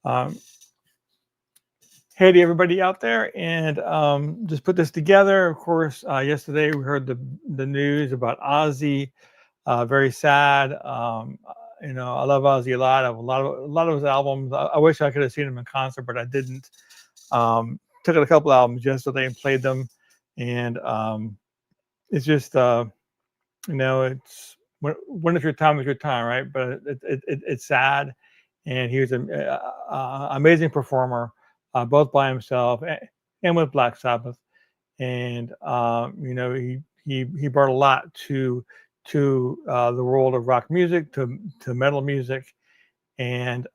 Um, hey to everybody out there, and just put this together. Of course, yesterday we heard the news about Ozzy. Very sad. I love Ozzy a lot. I have a lot of his albums. I wish I could have seen him in concert, but I didn't. Took a couple albums yesterday and played them, and it's just it's when it's your time, it's your time, right? But it's sad, and he was an amazing performer, both by himself and with Black Sabbath, and he brought a lot to the world of rock music, to metal music, and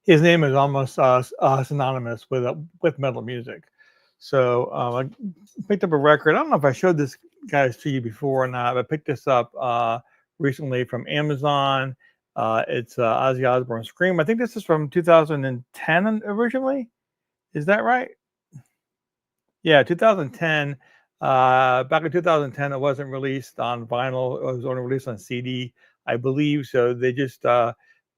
his name is almost synonymous with metal music. So I picked up a record. I don't know if I showed this guys to you before or not. But I picked this up recently from Amazon. It's Ozzy Osbourne Scream. I think this is from 2010 originally. Is that right? Yeah, 2010. Back in 2010, it wasn't released on vinyl. It was only released on CD, I believe. So they just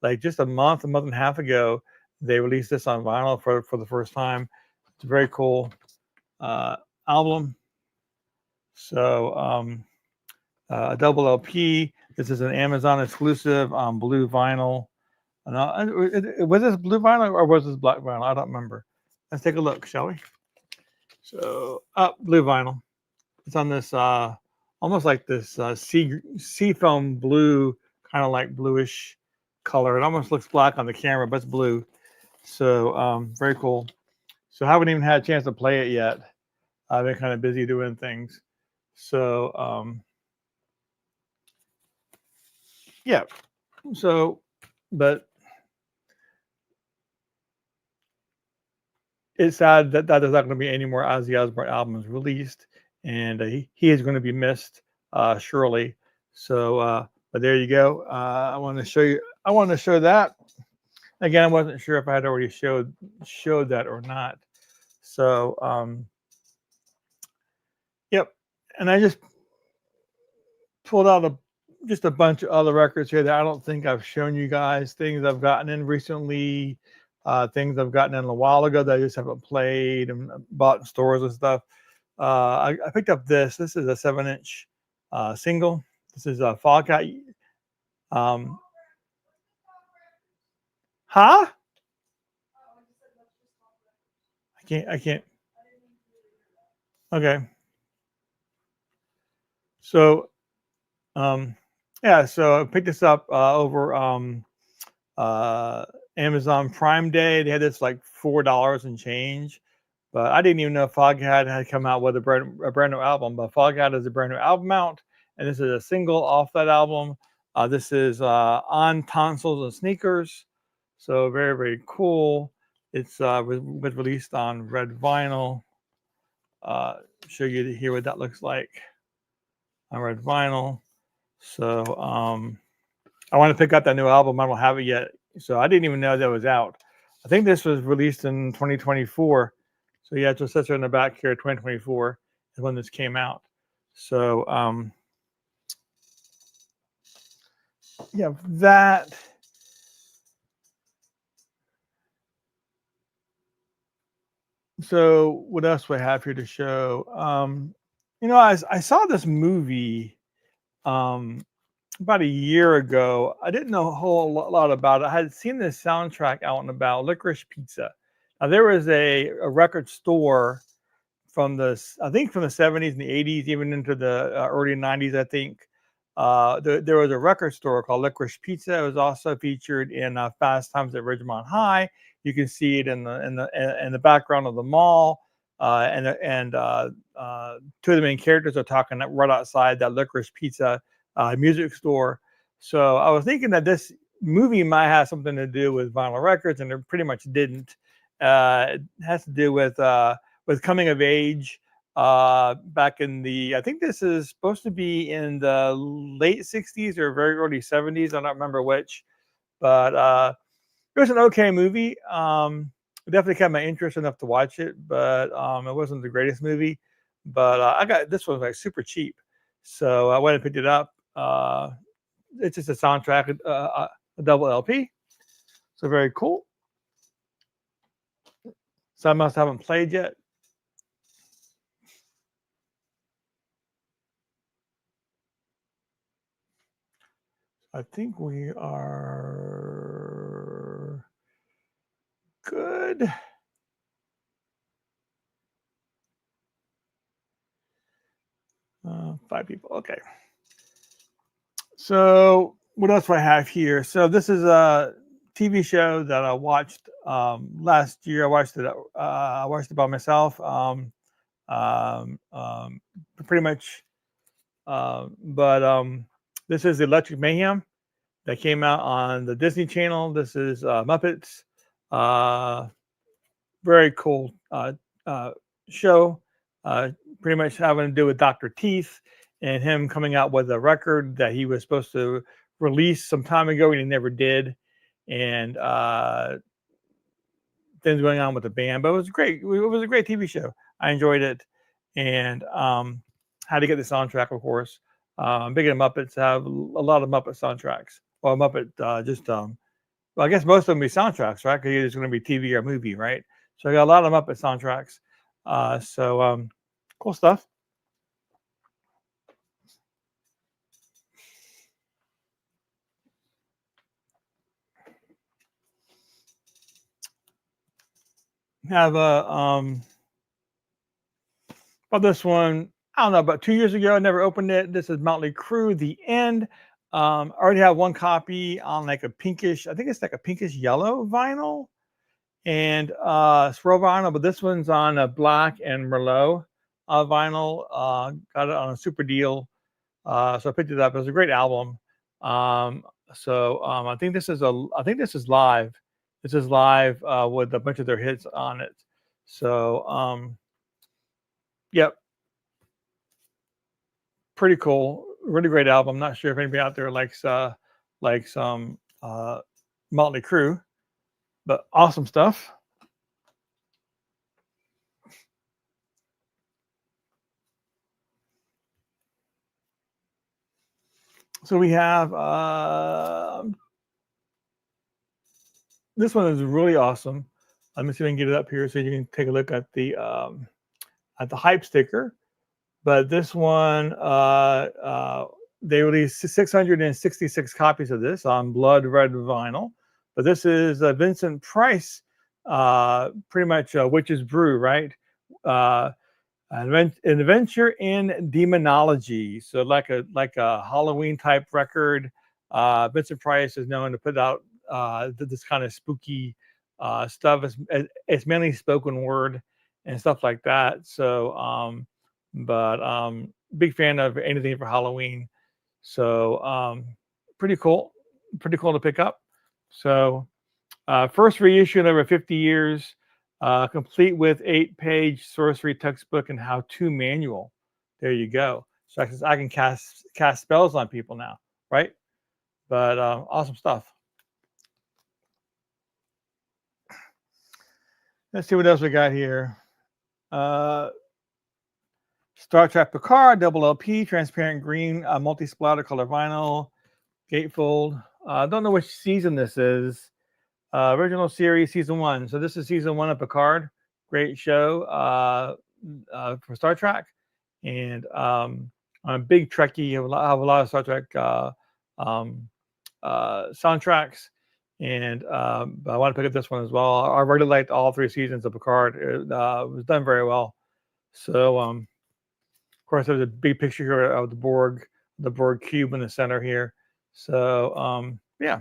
like just a month and a half ago, they released this on vinyl for the first time. It's a very cool album. So a double LP. This is an Amazon exclusive on blue vinyl. Was this blue vinyl or was this black vinyl? I don't remember. Let's take a look, shall we? So, blue vinyl. It's on this almost like this sea foam blue, kind of like bluish color. It almost looks black on the camera, but it's blue. So very cool. So I haven't even had a chance to play it yet. I've been kind of busy doing things. So yeah. So, but it's sad that there's not going to be any more Ozzy Osbourne albums released, and he is going to be missed, surely. So, but there you go. I want to show you. I want to show that again. I wasn't sure if I had already showed that or not. So, yep. And I just pulled out just a bunch of other records here that I don't think I've shown you guys. Things I've gotten in recently, things I've gotten in a while ago that I just haven't played and bought in stores and stuff. I picked up this. This is a 7-inch single. This is a Foghat. Um, huh? I can't. Okay. So, yeah. So I picked this up over Amazon Prime Day. They had this like $4 and change, but I didn't even know Foghat had come out with a brand new album. But Foghat is a brand new album out, and this is a single off that album. This is On Tonsils and Sneakers, so very, very cool. It's was released on red vinyl. Show you here what that looks like on red vinyl. So I want to pick up that new album. I don't have it yet, so I didn't even know that was out. I think this was released in 2024. So yeah, it just says in the back here, 2024 is when this came out. So yeah, that. So what else do I have here to show? I saw this movie about a year ago. I didn't know a whole lot about it. I had seen this soundtrack out and about, Licorice Pizza. Now there was a record store from I think from the 70s and the 80s, even into the early 90s, I think. There was a record store called Licorice Pizza. It was also featured in Fast Times at Ridgemont High. You can see it in the background of the mall, and two of the main characters are talking right outside that Licorice Pizza music store. So I was thinking that this movie might have something to do with vinyl records, and it pretty much didn't. It has to do with coming of age back in I think this is supposed to be in the late 60s or very early 70s. I don't remember which, but it was an okay movie. It definitely kept my interest enough to watch it, but it wasn't the greatest movie. But I got this one like super cheap, so I went and picked it up. It's just a soundtrack, a double LP. So very cool. Some else haven't played yet. I think we are good. Five people. Okay. So what else do I have here? So this is a TV show that I watched last year. I watched it. I watched it by myself. Um, um, Pretty much. But this is Electric Mayhem that came out on the Disney Channel. This is Muppets. Uh, Very cool uh, show. Uh, Pretty much having to do with Dr. Teeth and him coming out with a record that he was supposed to release some time ago and he never did. And things going on with the band, but it was great. It was a great TV show. I enjoyed it, and had to get the soundtrack, of course. Big and Muppets have a lot of Muppet soundtracks. Well, Muppet well, I guess most of them be soundtracks, right? Because it's going to be TV or movie, right? So I got a lot of Muppet soundtracks. Cool stuff. Have a well, this one, I don't know, about 2 years ago, I never opened it. This is Motley Crue, The End. I already have one copy on like a pinkish, I think it's like a pinkish yellow vinyl and swirl vinyl, but this one's on a black and Merlot vinyl. Got it on a super deal. So I picked it up. It was a great album. I think this is live. This is live with a bunch of their hits on it. So yep, pretty cool. Really great album. Not sure if anybody out there likes some Motley Crue, but awesome stuff. So we have this one is really awesome. Let me see if I can get it up here so you can take a look at the hype sticker. But this one, they released 666 copies of this on blood red vinyl. But this is Vincent Price, pretty much Witch's Brew, right? Uh, an adventure in demonology. So like a Halloween type record. Vincent Price is known to put out this kind of spooky stuff. It's mainly spoken word and stuff like that. So but big fan of anything for Halloween. So pretty cool to pick up. So first reissue in over 50 years, complete with 8-page sorcery textbook and how-to manual. There you go. So I can cast spells on people now, right? But awesome stuff. Let's see what else we got here. Star Trek Picard, double LP, transparent green, multi-splatter color vinyl, gatefold. Don't know which season this is. Original series, season 1. So this is season 1 of Picard. Great show for Star Trek. And I'm a big Trekkie. I have a lot of Star Trek soundtracks. And but I want to pick up this one as well. I really liked all 3 seasons of Picard. It was done very well. So of course, there's a big picture here of the Borg cube in the center here. So yeah,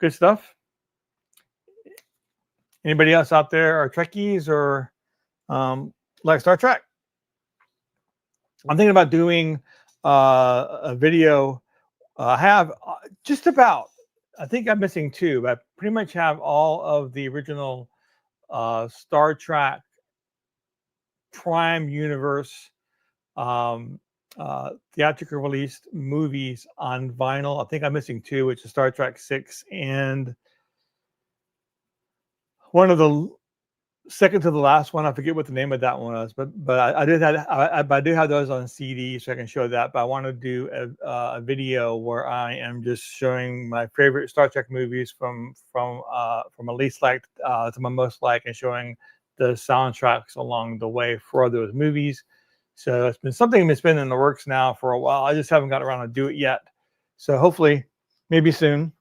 good stuff. Anybody else out there are Trekkies or like Star Trek? I'm thinking about doing a video. I have just about, I think I'm missing 2, but I pretty much have all of the original Star Trek Prime Universe theatrical released movies on vinyl. I think I'm missing 2, which is Star Trek 6 and one of the second to the last one. I forget what the name of that one was, but I did have but I do have those on CD, so I can show that. But I want to do a video where I am just showing my favorite Star Trek movies from a least liked to my most liked, and showing the soundtracks along the way for those movies. So it's been something that's been in the works now for a while. I just haven't got around to do it yet. So hopefully, maybe soon.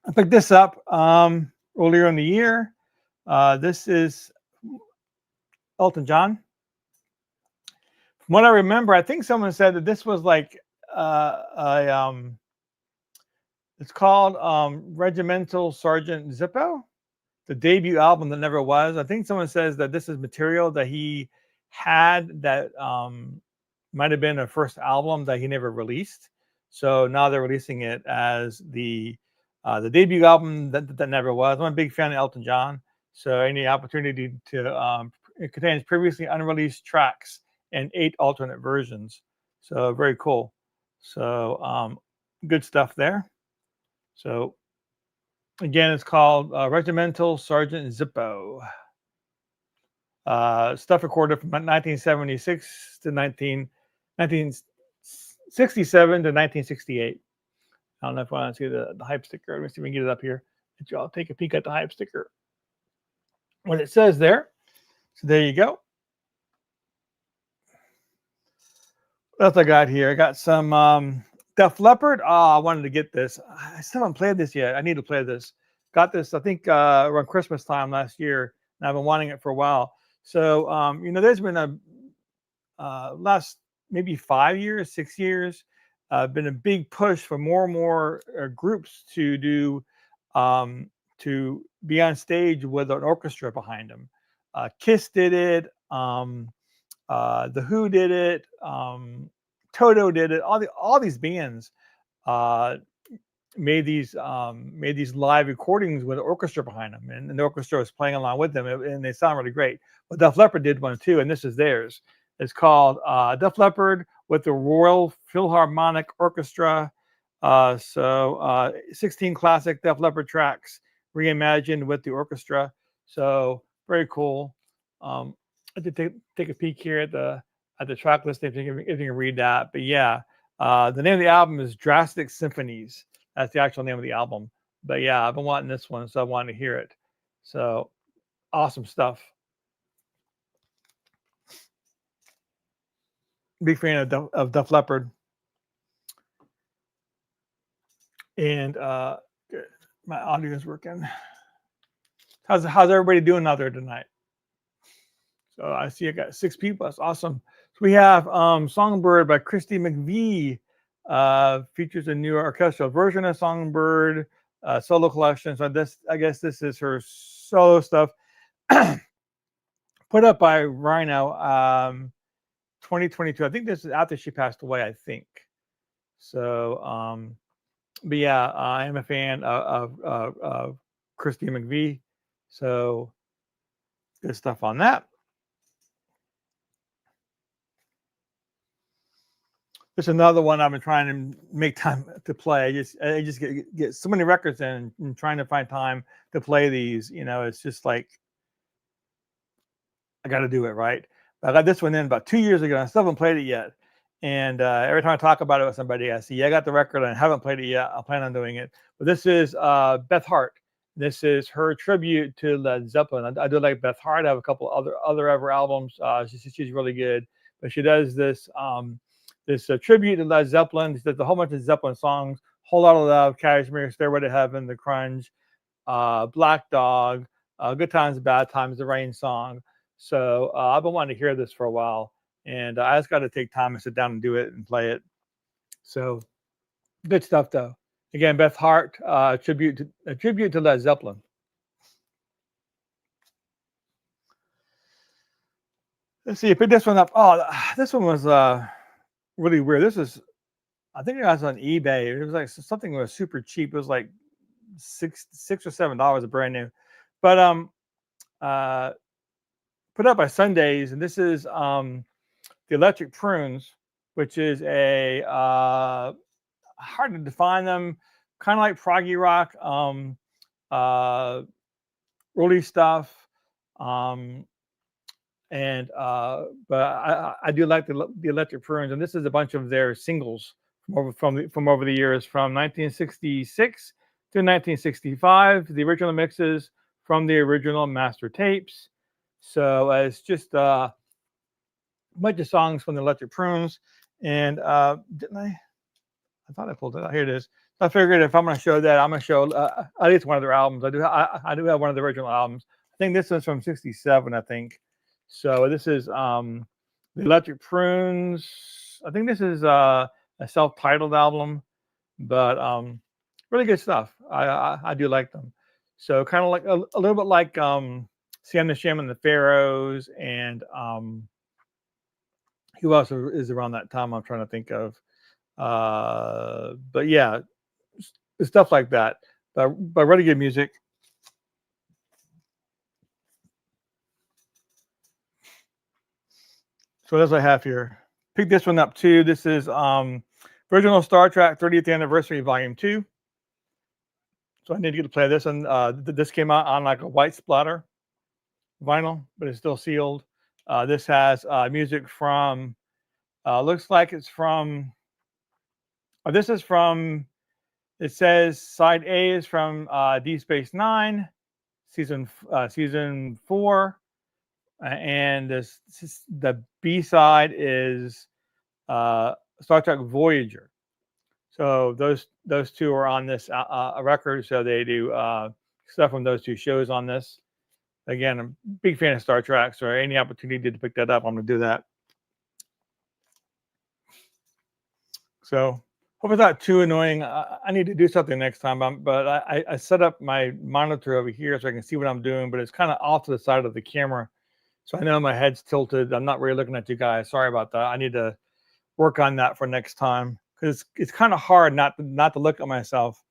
I picked this up earlier in the year. This is Elton John. From what I remember, I think someone said that this was like it's called Regimental Sergeant Zippo, the debut album that never was. I think someone says that this is material that he had that might have been a first album that he never released. So now they're releasing it as the debut album that never was. I'm a big fan of Elton John, so any opportunity to it contains previously unreleased tracks and 8 alternate versions. So very cool. So good stuff there. So again, it's called Regimental Sergeant Zippo. Stuff recorded from 1976 to 1967 to 1968. I don't know if I want to see the hype sticker. Let me see if we can get it up here. I'll take a peek at the hype sticker. What it says there. So there you go. What else I got here? I got some Def Leppard. Oh, I wanted to get this. I still haven't played this yet. I need to play this. Got this, I think, around Christmas time last year, and I've been wanting it for a while. So, there's been a last maybe 5 years, 6 years, been a big push for more and more groups to do to be on stage with an orchestra behind them. Kiss did it. The Who did it. Toto did it. All these bands uh, made these live recordings with an orchestra behind them, and the orchestra was playing along with them, and they sound really great. But Def Leppard did one too, and this is theirs. It's called Def Leppard with the Royal Philharmonic Orchestra. 16 classic Def Leppard tracks reimagined with the orchestra. So very cool. I did take a peek here at the track list if you can read that. But yeah, the name of the album is Drastic Symphonies. That's the actual name of the album. But yeah, I've been wanting this one, so I wanted to hear it. So awesome stuff. Big fan of Def Leppard. And good. My audio is working. How's everybody doing out there tonight? So I see I got 6 people. That's awesome. So we have Songbird by Christy McVie. Features a new orchestral version of Songbird solo collection. So I guess this is her solo stuff. Put up by Rhino 2022. I think this is after she passed away, I think. So but yeah, I am a fan of Christy McVie. So good stuff on that. There's another one I've been trying to make time to play. I just get so many records in, and trying to find time to play these. It's just like I got to do it right. But I got this one in about 2 years ago. And I still haven't played it yet. And every time I talk about it with somebody, I say, "Yeah, I got the record and I haven't played it yet. I plan on doing it." But this is Beth Hart. This is her tribute to Led Zeppelin. I do like Beth Hart. I have a couple other ever albums. She's really good. But she does this tribute to Led Zeppelin. She does a whole bunch of Zeppelin songs: "Whole Lot of Love," "Kashmir," "Stairway to Heaven," "The Crunge," "Black Dog," "Good Times, Bad Times," the Rain song. So I've been wanting to hear this for a while, and I just got to take time and sit down and do it and play it. So good stuff, though. Again, Beth Hart, tribute to Led Zeppelin. Let's see. Pick this one up. Oh, this one was really weird. I think it was on eBay. It was like something that was super cheap. It was like $6 or $7 a brand new, but put up by Sundays, and this is the Electric Prunes, which is a hard to define them, kind of like proggy rock, early stuff. Um, and but I do like the Electric Prunes, and this is a bunch of their singles from over the years, from 1966 to 1965. The original mixes from the original master tapes. So it's just a bunch of songs from the Electric Prunes. And didn't I? I thought I pulled it out. Here it is. So I figured if I'm going to show that, I'm going to show at least one of their albums. I do have one of the original albums. I think this one's from '67. I think. So this is the Electric Prunes. I think this is a self-titled album, but really good stuff. I do like them. So kind of like a little bit like Sam the Sham and the Pharaohs, and who else is around that time? I'm trying to think of. But yeah, stuff like that. But really good music. So as I have here, pick this one up too. This is original Star Trek 30th Anniversary Volume 2. So I need to get to play this one. This came out on like a white splatter vinyl, but it's still sealed. This has music from, looks like it's from, this is from, it says side A is from D Space Nine, season 4, and the B side is Star Trek Voyager. So those two are on this record. So they do stuff from those two shows on this. Again, I'm a big fan of Star Trek, so any opportunity to pick that up, I'm going to do that. So hope it's not too annoying. I need to do something next time, but I set up my monitor over here so I can see what I'm doing, but it's kind of off to the side of the camera. So I know my head's tilted. I'm not really looking at you guys. Sorry about that. I need to work on that for next time, because it's kind of hard not to look at myself.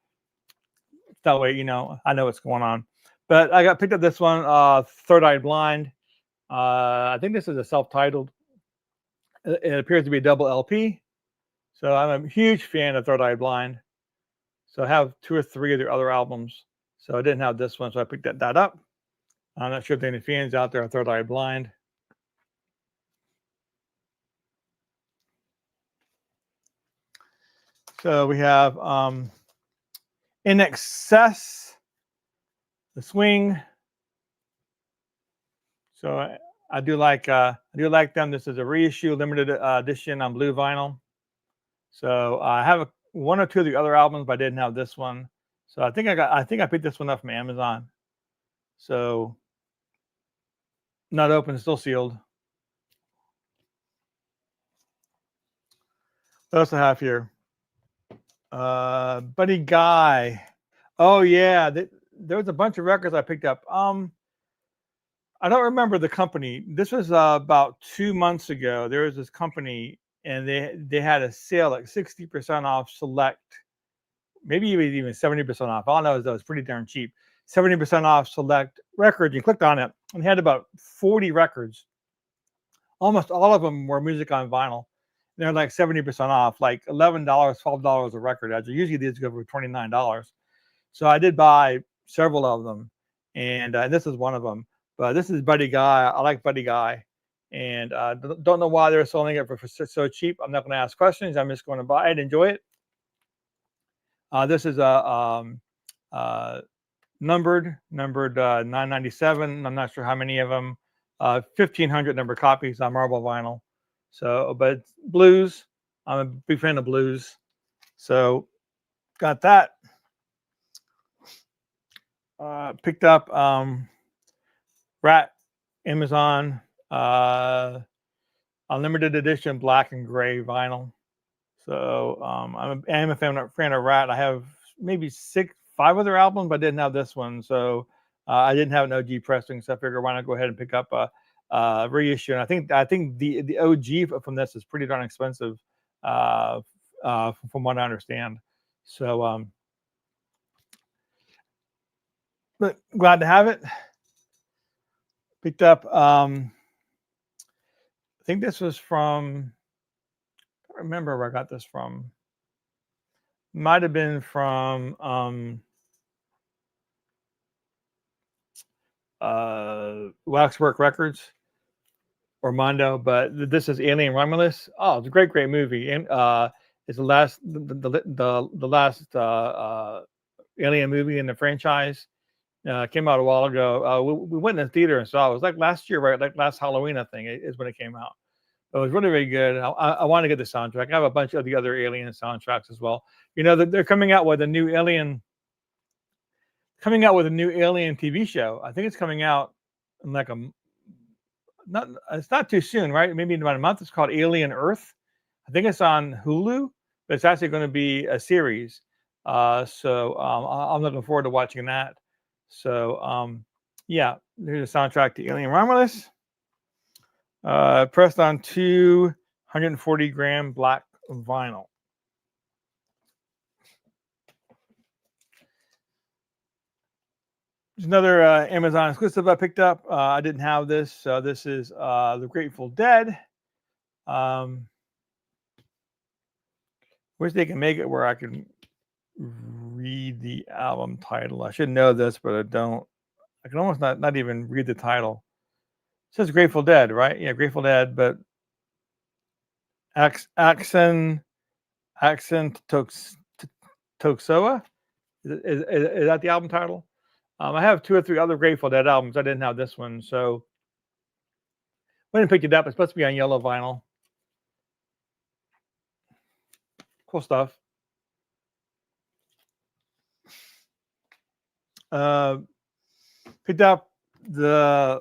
That way, I know what's going on. But I got picked up this one, Third Eye Blind. I think this is a self-titled. It appears to be a double LP. So I'm a huge fan of Third Eye Blind. So I have 2 or 3 of their other albums. So I didn't have this one, so I picked that up. I'm not sure if there are any fans out there of Third Eye Blind. So we have In Excess, The Swing. So I do like them. This is a reissue, limited edition on blue vinyl. So I have 1 or 2 of the other albums, but I didn't have this one. So I think I picked this one up from Amazon. So not open, still sealed. What else I have here? Buddy Guy. Oh yeah, there was a bunch of records I picked up. I don't remember the company. This was about 2 months ago. There was this company, and they had a sale like 60% off select, maybe even 70% off. All I know is that was pretty darn cheap. 70% off select records. You clicked on it, and they had about 40 records. Almost all of them were music on vinyl. They're like 70% off, like $11, $12 a record. As usually these go for $29. So I did buy several of them, and this is one of them. But this is Buddy Guy. I like Buddy Guy, and don't know why they're selling it for so cheap. I'm not going to ask questions. I'm just going to buy it, enjoy it. This is a numbered 997. I'm not sure how many of them. 1,500 number copies on marble vinyl. So, but blues. I'm a big fan of blues. So, got that. Picked up Rat, Amazon, unlimited edition black and gray vinyl. So I'm a fan of Rat. I have maybe 5 other albums, but I didn't have this one. So I didn't have an OG pressing, so I figured why not go ahead and pick up a reissue. And I think the OG from this is pretty darn expensive, from what I understand. So but glad to have it. Picked up, I think this was from, I don't remember where I got this from. Might have been from Waxwork Records or Mondo, but this is Alien Romulus. Oh, it's a great movie. And it's the last Alien movie in the franchise. Came out a while ago. We went in the theater and saw it. It was like last year, right? Like last Halloween, I think, is when it came out. It was really, really good. I want to get the soundtrack. I have a bunch of the other Alien soundtracks as well. You know, they're coming out with a new Alien TV show. I think it's coming out in like it's not too soon, right? Maybe in about a month. It's called Alien Earth. I think it's on Hulu, but it's actually going to be a series. So I'm looking forward to watching that. So yeah, here's the soundtrack to Alien Romulus. Pressed on 240-gram black vinyl. There's another Amazon exclusive I picked up. I didn't have this. So this is The Grateful Dead. Wish they can make it where I can read the album title. I should know this, but I don't. I can almost not even read the title. It says Grateful Dead, right? Yeah, Grateful Dead, but Accent Toxoa? Is that the album title? I have 2 or 3 other Grateful Dead albums. I didn't have this one, so went and picked it up. It's supposed to be on yellow vinyl. Cool stuff. Picked up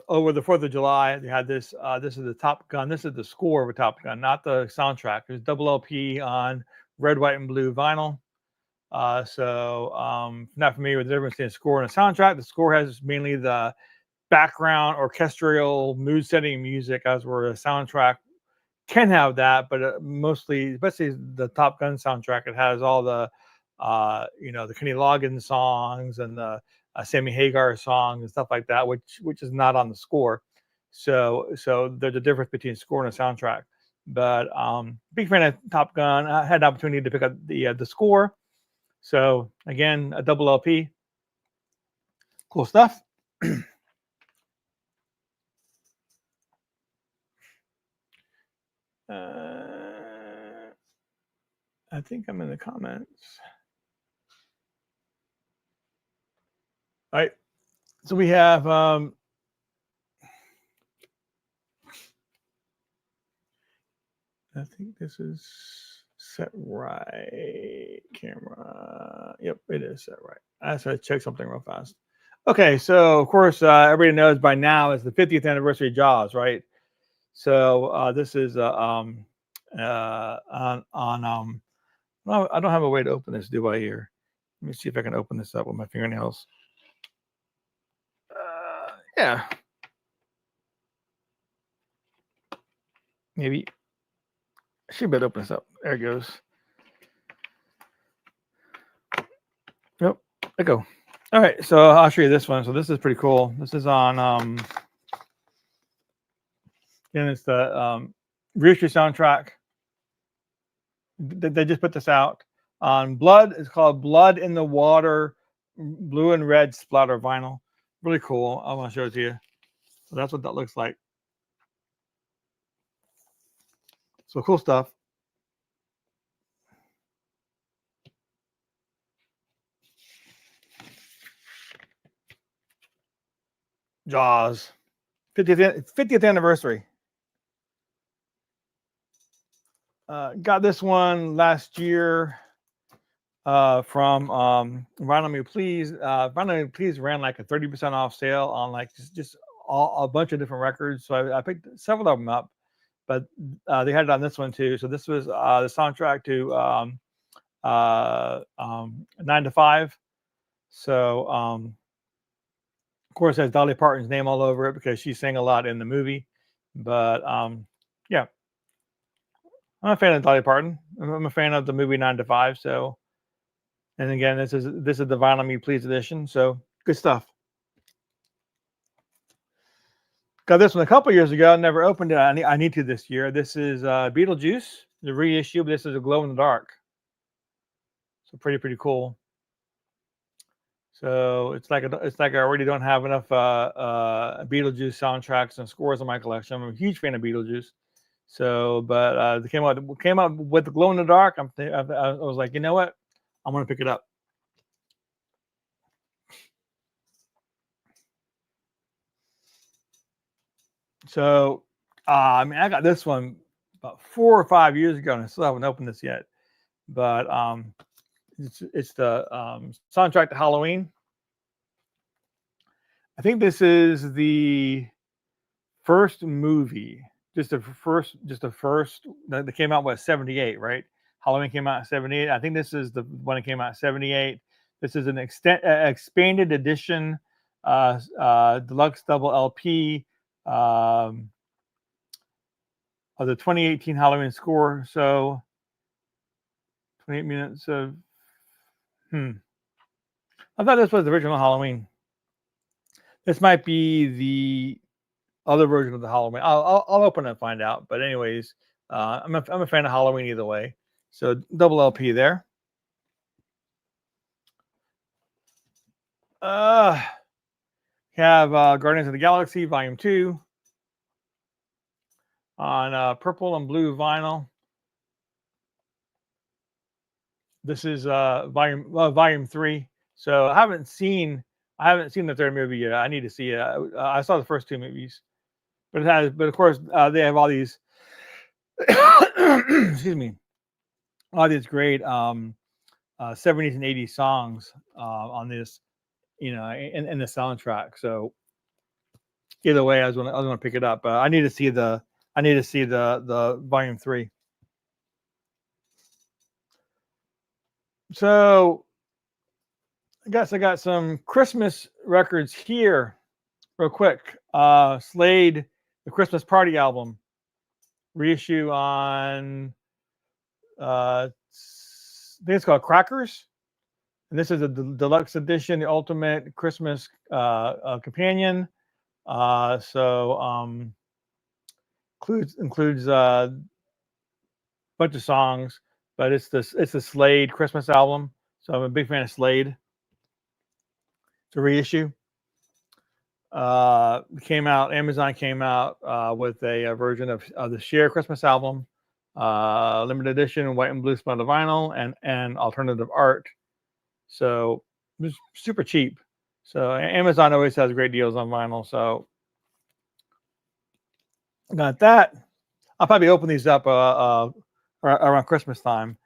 over the 4th of July. They had this. This is the Top Gun. This is the score of a Top Gun, not the soundtrack. There's double LP on red, white, and blue vinyl. So not familiar with the difference between a score and a soundtrack. The score has mainly the background orchestral mood setting music, as where a soundtrack can have that, but mostly, especially the Top Gun soundtrack, it has all the the Kenny Loggins songs and the Sammy Hagar songs and stuff like that, which is not on the score. So there's a difference between score and a soundtrack. But big fan of Top Gun. I had the opportunity to pick up the score. So again, a double LP. Cool stuff. I think I'm in the comments. All right. So we have I think this is set right. Camera. Yep, it is set right. I have to check something real fast. Okay, so of course everybody knows by now it's the 50th anniversary of Jaws, right? So this is on well, I don't have a way to open this, do I here? Let me see if I can open this up with my fingernails. Yeah. Maybe. I should be able to open this up. There it goes. Yep. There we go. All right. So I'll show you this one. So this is pretty cool. This is on and it's the Reissue soundtrack. They just put this out on Blood. It's called Blood in the Water, blue and red splatter vinyl. Really cool. I want to show it to you. So that's what that looks like. So cool stuff. Jaws, 50th anniversary. Got this one last year from Vinyl Me Please. Vinyl Me Please ran like a 30% off sale on like just a bunch of different records. So I picked several of them up, but they had it on this one too. So this was the soundtrack to 9 to 5. So of course it has Dolly Parton's name all over it because she sang a lot in the movie. But yeah, I'm a fan of Dolly Parton. I'm a fan of the movie 9 to 5. So, and again, this is the Vinyl Me Please edition. So good stuff. Got this one a couple years ago. Never opened it. I need to this year. This is Beetlejuice, the reissue. But this is a glow in the dark. So pretty cool. So it's like I already don't have enough Beetlejuice soundtracks and scores in my collection. I'm a huge fan of Beetlejuice. So, but they came out with the glow in the dark. I was like, you know what? I'm gonna pick it up. So, I mean, I got this one about 4 or 5 years ago, and I still haven't opened this yet. But it's the soundtrack to Halloween. I think this is the first movie, just the first that came out was 78, right? Halloween came out in 78. I think this is the one that came out in 78. This is an expanded edition, deluxe double LP of the 2018 Halloween score. So 28 minutes of I thought this was the original Halloween. This might be the other version of the Halloween. I'll open it and find out. But anyways, I'm a fan of Halloween either way. So double LP there. Have Guardians of the Galaxy Volume 2 on purple and blue vinyl. This is volume 3. So I haven't seen the third movie yet. I need to see it. I saw the first 2 movies, but of course they have all these excuse me, all these great 70s and 80s songs on this, in the soundtrack. So either way, I was gonna pick it up. I need to see the volume 3. So I guess I got some Christmas records here, real quick. Slade, the Christmas Party album, reissue on I think it's called Crackers, and this is a deluxe edition, the ultimate Christmas companion. So includes a bunch of songs, but it's the Slade Christmas album. So I'm a big fan of Slade. It's a reissue. Amazon came out with a version of the Cher Christmas album, limited edition, white and blue spotted vinyl, and alternative art. So it was super cheap. So Amazon always has great deals on vinyl. So got that. I'll probably open these up around Christmas time.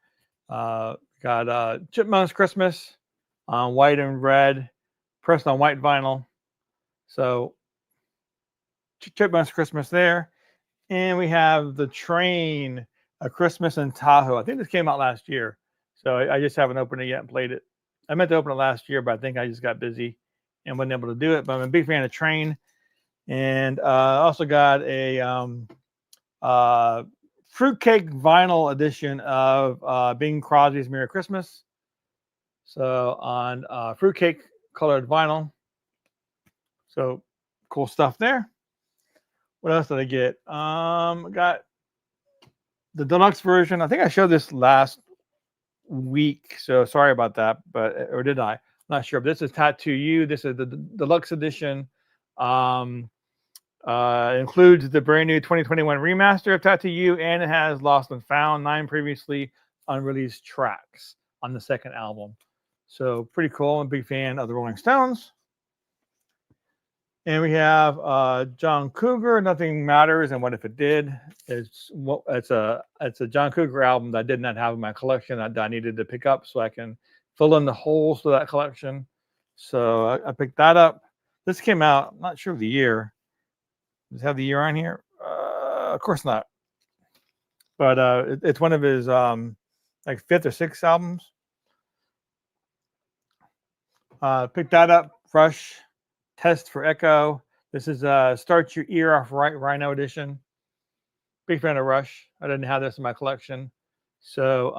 Got Chipmunks Christmas on white and red, pressed on white vinyl. So Chipmunks Christmas there. And we have The Train, A Christmas in Tahoe. I think this came out last year. So I just haven't opened it yet and played it. I meant to open it last year, but I think I just got busy and wasn't able to do it. But I'm a big fan of Train. And also got a fruitcake vinyl edition of Bing Crosby's Merry Christmas. So on fruitcake colored vinyl. So cool stuff there. What else did I get? Got the deluxe version. I think I showed this last week, so sorry about that. Or did I? I'm not sure. But this is Tattoo You. This is the deluxe edition. Includes the brand new 2021 remaster of Tattoo You, and it has Lost and Found, 9 previously unreleased tracks on the second album. So pretty cool. I'm a big fan of the Rolling Stones. And we have John Cougar, Nothing Matters and What If It Did. It's a John Cougar album that I did not have in my collection that I needed to pick up so I can fill in the holes to that collection. So I picked that up. This came out, I'm not sure of the year. Does it have the year on here? Of course not. But it's one of his like 5th or 6th albums. Picked that up. Rush, Test for Echo. This is Start Your Ear Off Right, Rhino edition. Big fan of Rush. I didn't have this in my collection. So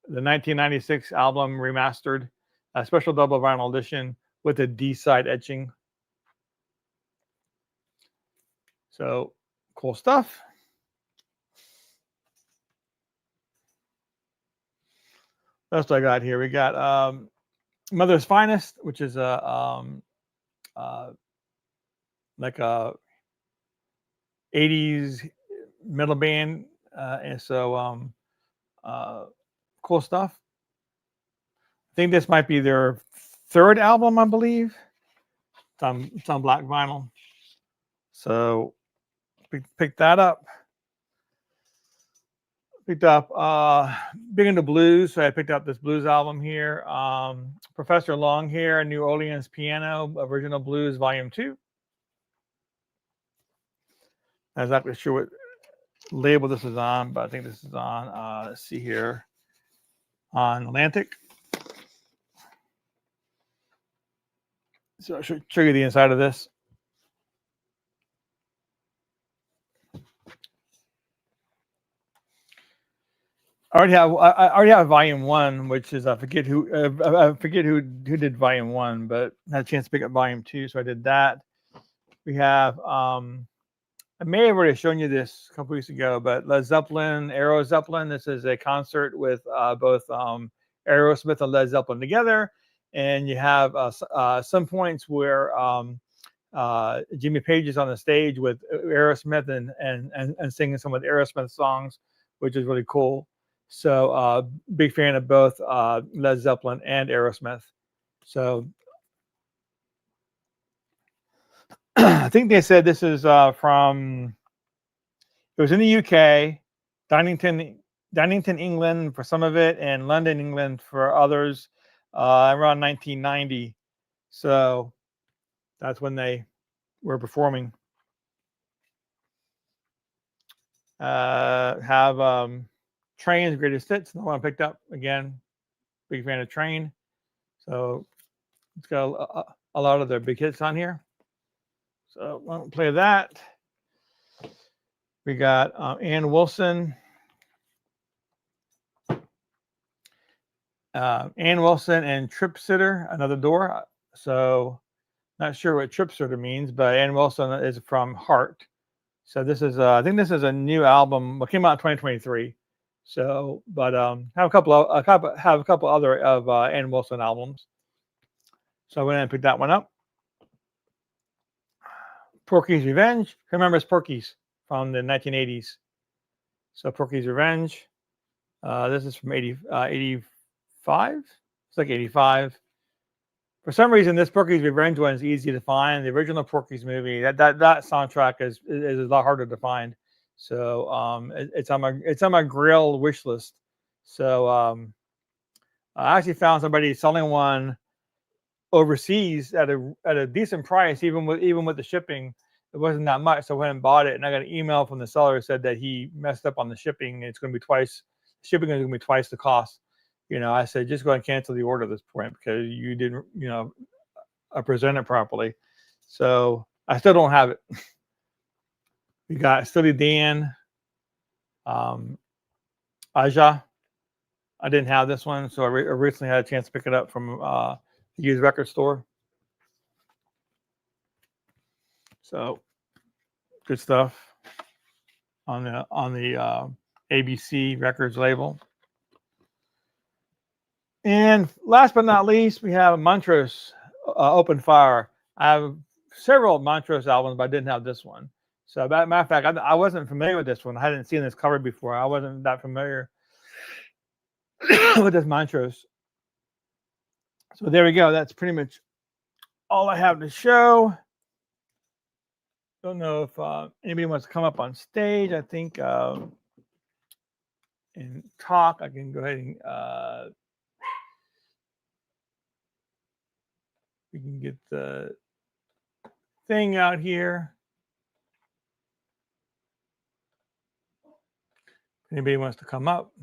the 1996 album remastered, a special double vinyl edition with a D-side etching. So cool stuff. What else do I got here? We got Mother's Finest, which is a uh, like a 80s metal band, and so uh, cool stuff. I think this might be their third album, I believe. It's on black vinyl, so pick that up. Picked up big into blues, so I picked up this blues album here. Professor Longhair, New Orleans Piano, Original Blues, Volume 2. I'm not exactly sure what label this is on, but I think this is on, let's see here, on Atlantic. So I should show you the inside of this. I already have volume one, which is I forget who did volume one, but I had a chance to pick up volume two, so I did that. We have I may have already shown you this a couple weeks ago, but Led Zeppelin, Aero Zeppelin. This is a concert with both Aerosmith and Led Zeppelin together, and you have some points where Jimmy Page is on the stage with Aerosmith and singing some of the Aerosmith songs, which is really cool. So big fan of both Led Zeppelin and Aerosmith. So I think they said this is from. It was in the UK, Donnington, England for some of it, and London, England for others, around 1990. So that's when they were performing. Have Train's Greatest Hits, the one I picked up again. Big fan of Train. So it's got a lot of their big hits on here. So I'll play that. We got Ann Wilson. Ann Wilson and Trip Sitter, Another Door. So not sure what Trip Sitter means, but Ann Wilson is from Heart. So this is I think this is a new album. It came out in 2023. So, but have a couple other of Ann Wilson albums. So I went and picked that one up. Porky's Revenge. Who remembers Porky's from the 1980s? So Porky's Revenge. This is from 85. It's like 85. For some reason, this Porky's Revenge one is easy to find. The original Porky's movie, that soundtrack is a lot harder to find. So it's on my Grail wish list. So I actually found somebody selling one overseas at a decent price, even with the shipping. It wasn't that much, so I went and bought it. And I got an email from the seller that said that he messed up on the shipping. It's going to be twice. Shipping is going to be twice the cost. I said just go and cancel the order at this point because you didn't, present it properly. So I still don't have it. We got Steely Dan, Aja. I didn't have this one, so I recently had a chance to pick it up from the used record store. So good stuff on the ABC Records label. And last but not least, we have Montrose Open Fire. I have several Montrose albums, but I didn't have this one. So, matter of fact, I wasn't familiar with this one. I hadn't seen this cover before. I wasn't that familiar with this Montrose. So there we go. That's pretty much all I have to show. Don't know if anybody wants to come up on stage. I think and talk. I can go ahead and we can get the thing out here. Anybody wants to come up?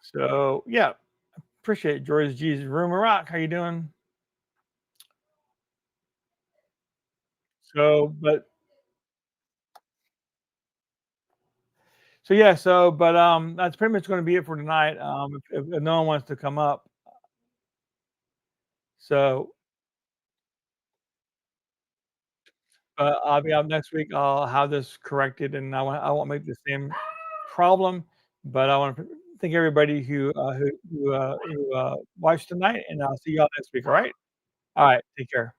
So yeah, appreciate George G's Room Rock. How you doing? So, that's pretty much going to be it for tonight. If no one wants to come up, so I'll be up next week. I'll have this corrected, and I won't make the same problem. But I want to thank everybody who watched tonight, and I'll see y'all next week. All right. All right. Take care.